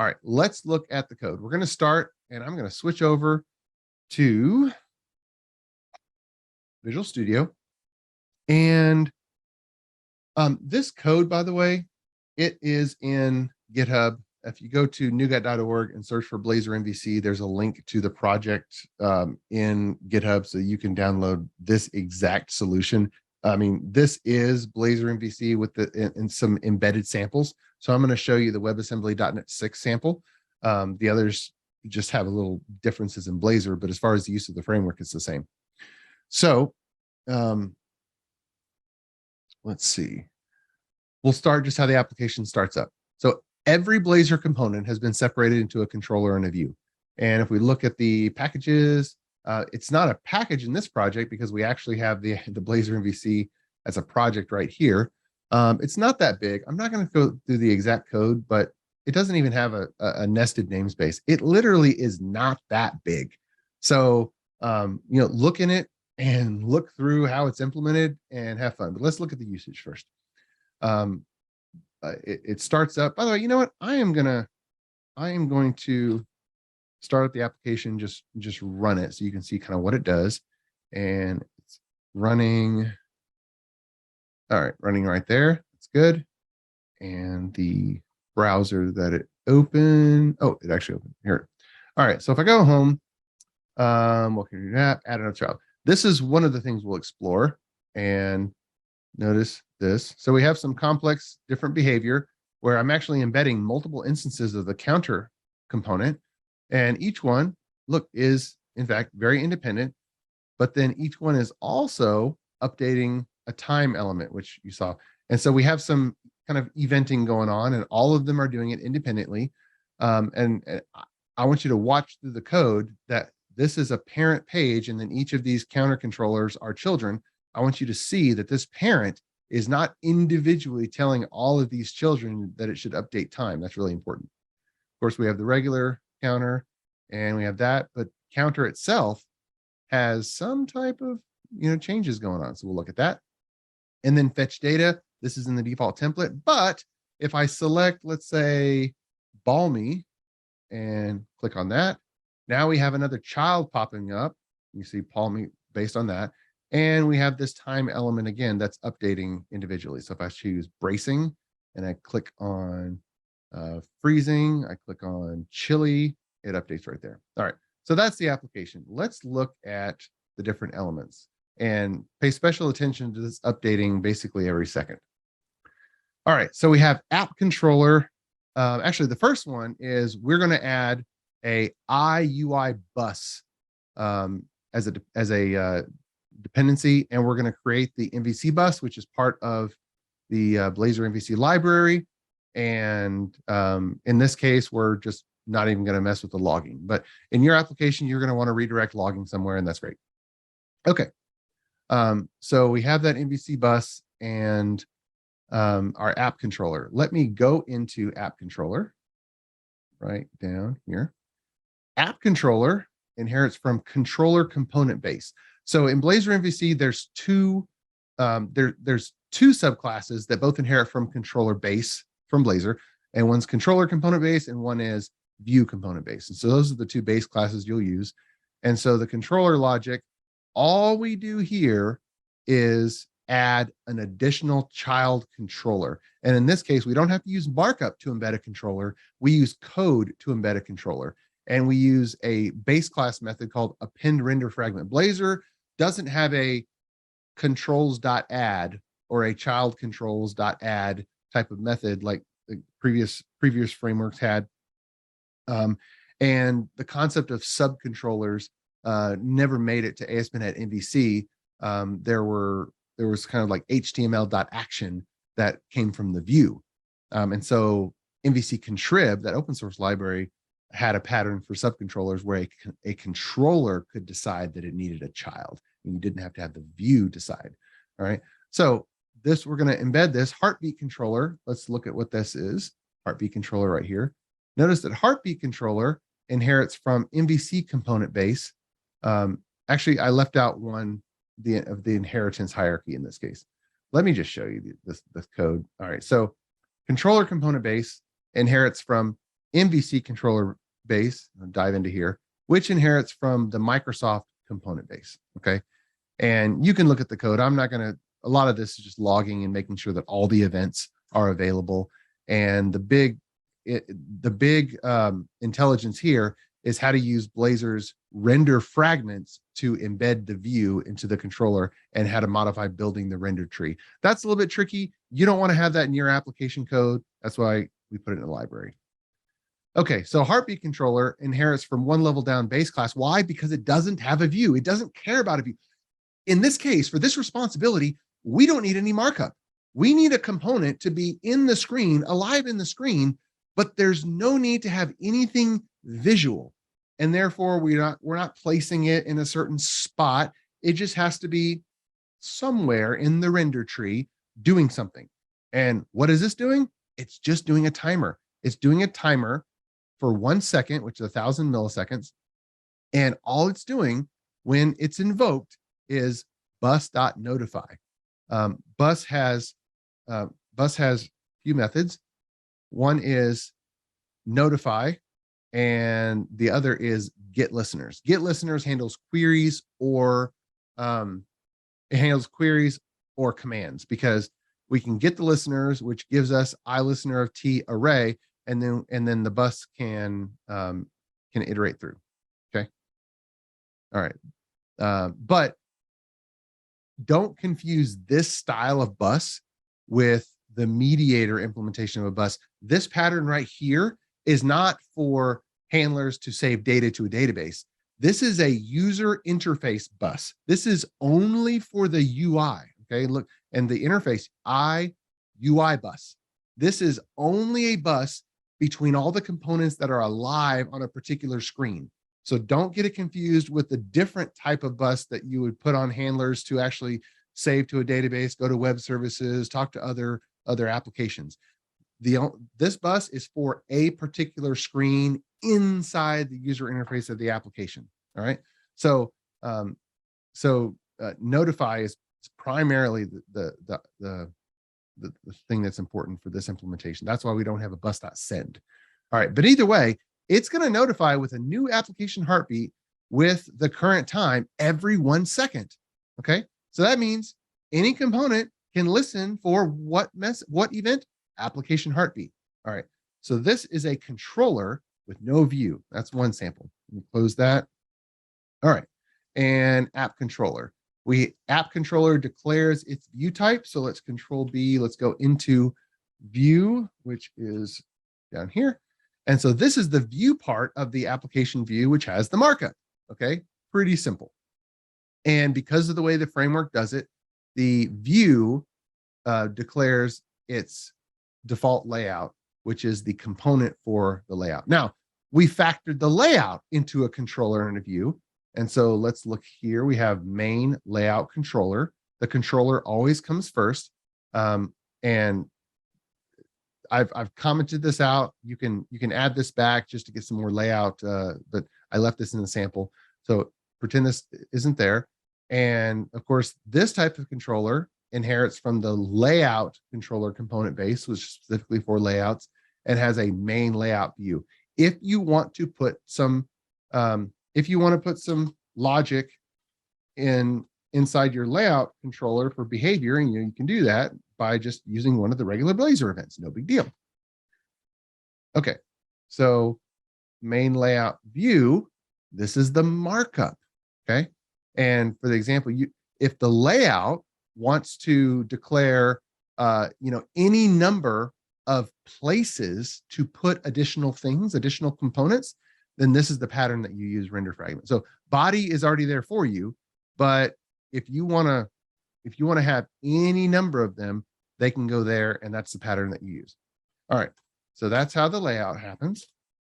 All right, let's look at the code. We're going to start, and I'm going to switch over to Visual Studio. And this code, by the way, it is in GitHub. If you go to nuget.org and search for Blazor MVC, there's a link to the project in GitHub, so you can download this exact solution. I mean, this is Blazor MVC with in some embedded samples. So I'm going to show you the WebAssembly.NET 6 sample. The others just have a little differences in Blazor, but as far as the use of the framework, it's the same. So let's see. We'll start just how the application starts up. So every Blazor component has been separated into a controller and a view. And if we look at the packages, it's not a package in this project because we actually have the Blazor MVC as a project right here. It's not that big. I'm not going to go through the exact code, but it doesn't even have a nested namespace. It literally is not that big. So, look in it and look through how it's implemented and have fun. But let's look at the usage first. It starts up. By the way, you know what? I am going to start up the application, just run it so you can see kind of what it does. And it's running. All right, running right there. That's good. And the browser that it opened. Oh, it actually opened here. All right. So if I go home, what can you do that? Add another child. This is one of the things we'll explore. And notice this. So we have some complex different behavior where I'm actually embedding multiple instances of the counter component. And each one, look, is in fact very independent. But then each one is also updating a time element, which you saw. And so we have some kind of eventing going on, and all of them are doing it independently. And I want you to watch through the code that this is a parent page, and then each of these counter controllers are children. I want you to see that this parent is not individually telling all of these children that it should update time. That's really important. Of course, we have the regular counter, and we have that, but counter itself has some type of changes going on. So we'll look at that. And then fetch data. This is in the default template. But if I select, let's say, Balmy, and click on that, now we have another child popping up. You see Balmy based on that. And we have this time element again that's updating individually. So if I choose bracing and I click on freezing, I click on chilly, it updates right there. All right. So that's the application. Let's look at the different elements and pay special attention to this updating basically every second. All right, so we have app controller. Actually, the first one is we're going to add a IUI bus as a dependency, and we're going to create the MVC bus, which is part of the Blazor MVC library. And in this case, we're just not even going to mess with the logging. But in your application, you're going to want to redirect logging somewhere, and that's great. Okay. So we have that MVC bus and our app controller. Let me go into app controller right down here. App controller inherits from controller component base. So in Blazor MVC, there's two subclasses that both inherit from controller base from Blazor, and one's controller component base and one is view component base. And so those are the two base classes you'll use. And so the controller logic, all we do here is add an additional child controller. And in this case, we don't have to use markup to embed a controller. We use code to embed a controller. And we use a base class method called append render fragment. Blazor doesn't have a controls.add or a child controls.add type of method like the previous frameworks had. And the concept of subcontrollers never made it to ASP.NET MVC. There was kind of like HTML.action that came from the view. And so MVC contrib, that open source library, had a pattern for subcontrollers where a controller could decide that it needed a child, and you didn't have to have the view decide. All right. So this, we're going to embed this heartbeat controller. Let's look at what this is. Heartbeat controller right here. Notice that heartbeat controller inherits from MVC component base. Actually, I left out one of the inheritance hierarchy in this case. Let me just show you this code. All right. So controller component base inherits from MVC controller base, I'll dive into here, which inherits from the Microsoft component base. Okay. And you can look at the code. I'm not going to, a lot of this is just logging and making sure that all the events are available. And the big intelligence here is how to use Blazor's render fragments to embed the view into the controller and how to modify building the render tree. That's a little bit tricky. You don't want to have that in your application code. That's why we put it in the library. Okay, so heartbeat controller inherits from one level down base class. Why? Because it doesn't have a view. It doesn't care about a view. In this case, for this responsibility, we don't need any markup. We need a component to be in the screen, alive in the screen, but there's no need to have anything visual. And therefore, we're not placing it in a certain spot. It just has to be somewhere in the render tree doing something. And what is this doing? It's just doing a timer. It's doing a timer for 1 second, which is 1,000 milliseconds. And all it's doing when it's invoked is bus.notify. Bus has a few methods. One is notify, and the other is get listeners. Get listeners handles queries or commands, because we can get the listeners, which gives us listener of t array, and then the bus can iterate through. Okay. All right. But don't confuse this style of bus with the mediator implementation of a bus. This pattern right here is not for handlers to save data to a database. This is a user interface bus. This is only for the UI. Okay, look, and the interface UI bus. This is only a bus between all the components that are alive on a particular screen. So don't get it confused with the different type of bus that you would put on handlers to actually save to a database, go to web services, talk to other applications. This bus is for a particular screen inside the user interface of the application. All right. So notify is primarily the thing that's important for this implementation. That's why we don't have a bus.send. All right. But either way, it's going to notify with a new application heartbeat with the current time every 1 second. Okay. So that means any component can listen for what event? Application heartbeat. All right. So this is a controller with no view. That's one sample. Let me close that. All right. And app controller. App controller declares its view type. So let's control B. Let's go into view, which is down here. And so this is the view part of the application view, which has the markup. Okay. Pretty simple. And because of the way the framework does it, the view declares its default layout, which is the component for the layout. Now, we factored the layout into a controller and a view. And so let's look here. We have main layout controller. The controller always comes first. And I've commented this out. You can add this back just to get some more layout, but I left this in the sample. So pretend this isn't there. And of course, this type of controller inherits from the layout controller component base, which is specifically for layouts, and has a main layout view. If you want to put some logic inside your layout controller for behavior, and you can do that by just using one of the regular Blazor events. No big deal. Okay, so main layout view, this is the markup. Okay, and for the example, if the layout wants to declare any number of places to put additional things, additional components, then this is the pattern that you use render fragment. So body is already there for you, but if you want to have any number of them, they can go there, and that's the pattern that you use. All right, so that's how the layout happens.